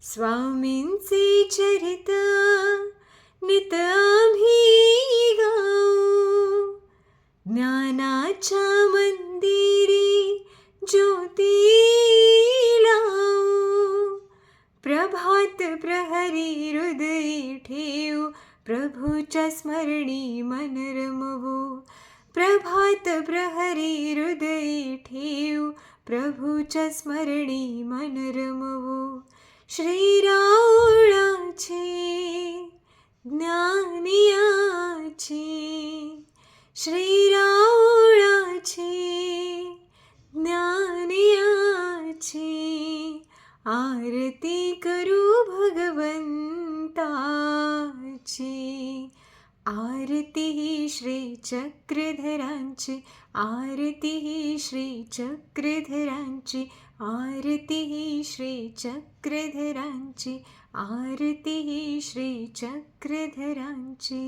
स्वामींचे चरित नित आम्ही गाऊ, ज्ञानाच्या मंदिरी ज्योती लावू. प्रभात प्रहरी हृदयी ठेवू, प्रभूच्या स्मरणी मन रमवू. प्रभात प्रहरी हृदयी ठेवू, प्रभूच्या स्मरणी मन रमवू. श्रीराऊळाचे ज्ञानियाचे, श्रीराऊळाचे ज्ञानियाचे, आरती करू भगवंताची. आरती ही श्री चक्रधरांची, आरती ही श्री चक्रधरांची, आरती ही श्री चक्रधरांची, आरती ही श्री चक्रधरांची.